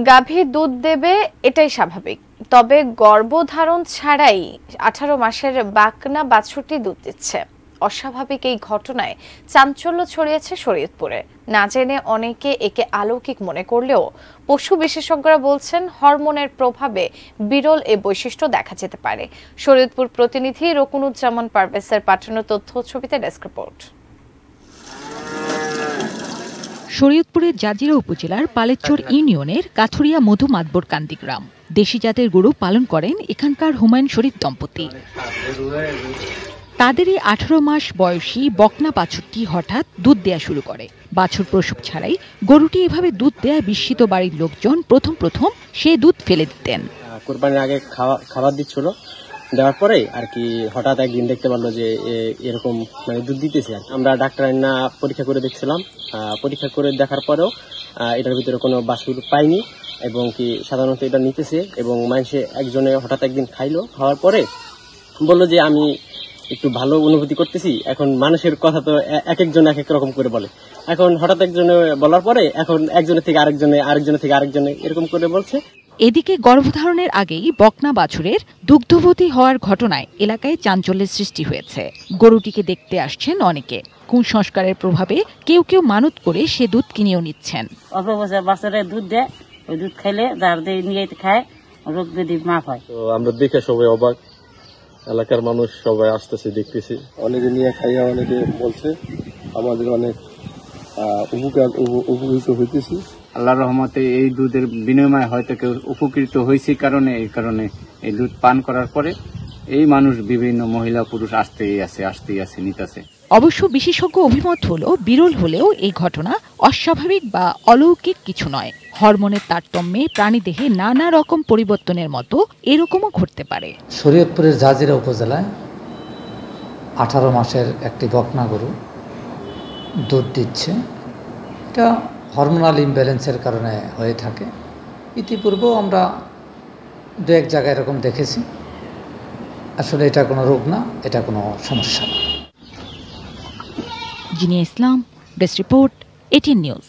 গাভী দুধ দেবে এটাই স্বাভাবিক, তবে গর্ভধারণ ছাড়াই 18 মাসের বাকনা বাছুরটি দুধ দিচ্ছে। অস্বাভাবিক এই ঘটনায় চাঞ্চল্য ছড়িয়েছে শরীয়তপুরে। না জেনে অনেকে একে অলৌকিক মনে করলেও পশু বিশেষজ্ঞরা বলছেন হরমোনের প্রভাবে বিরল এই বৈশিষ্ট্য দেখা যেতে পারে। শরীয়তপুর প্রতিনিধি রকুনুজ্জামান পারভেজের পাঠানো তথ্য ছবিতে ডেস্ক রিপোর্ট। শরীয়তপুরের জাজিরা উপজেলার পালেচর ইউনিয়নের কাথুরিয়া মধু মাতবর কান্দি গ্রাম। দেশি জাতের গরু পালন করেন এখানকার হুমায়ুন শরীফ দম্পতি। তাদেরই 18 মাস বয়সী বকনা বাছুরটি হঠাৎ দুধ দেয়া শুরু করে। বাছুর প্রসব ছাড়াই গরুটি এভাবে দুধ দেয়া বিস্মিত বাড়ির লোকজন প্রথম সে দুধ ফেলে দিতেন। কুরবানির আগে খাবার দিচ্ছিল, দেওয়ার পরে আর কি হঠাৎ একদিন দেখতে পারলো যে এরকম মানে দুধ দিতেছে। আমরা ডাক্তার না পরীক্ষা করে দেখছিলাম, পরীক্ষা করে দেখার পরেও এটার ভিতরে কোনো বাছুর পাইনি এবং কি সাধারণত এটা নিতেছে। এবং মানুষে একজনে হঠাৎ একদিন খাইলো, খাওয়ার পরে বললো যে আমি একটু ভালো অনুভূতি করতেছি। এখন মানুষের কথা তো এক একজন এক এক রকম করে বলে। এখন হঠাৎ একজনে বলার পরে এখন একজনের থেকে আরেকজনে এরকম করে বলছে। এদিকে গর্ভধারণের আগেই বকনা বাছুরের দুগ্ধবতী হওয়ার ঘটনায় এলাকায় চাঞ্চল্যের সৃষ্টি হয়েছে। গরুটিকে দেখতে আসছেন অনেকে। কুসংস্কারের প্রভাবে কেউ মানত করে সে দুধ কিনেও নিচ্ছেন। অল্প বছর বাচ্চারা দুধ দেয়, ওই দুধ খাইলে যার দিয়ে নিয়ে খায় রোগ ব্যাধি মাফ হয়। তো আমরা দেখে সবাই অবাক, এলাকার মানুষ সবাই আসতেছে, দেখতেছি। অনেকে নিয়ে খাইয়া অনেকে বলছে আমাদের অনেক উপকৃত হইতেছি। আল্লাহর রহমতে এই দুধের বিনিময়ে হয়তো কেউ উপকৃত হয়েছে, এই কারণে এই দুধ পান করার পরে এই মানুষ বিভিন্ন মহিলা পুরুষ আসতেই আছে নিতেছে। অবশ্য বিশেষজ্ঞ অভিমত হলো বিরল হলেও এই ঘটনা অস্বাভাবিক বা অলৌকিক কিছু নয়। হরমোনের তারতম্যে প্রাণীদেহে নানা রকম পরিবর্তনের মতো এরকমও ঘটতে পারে। শরীয়তপুরের জাজিরা উপজেলায় 18 মাসের একটি বকনা গরু দুধ দিচ্ছে। এটা হরমোনাল ইমব্যালেন্সের কারণে হয়ে থাকে। ইতিপূর্বেও আমরা দু এক জায়গায় এরকম দেখেছি। আসলে এটা কোনো রোগ না, এটা কোনো সমস্যা না। জিনিয়া ইসলাম, ডেস্ক রিপোর্ট, 18 নিউজ।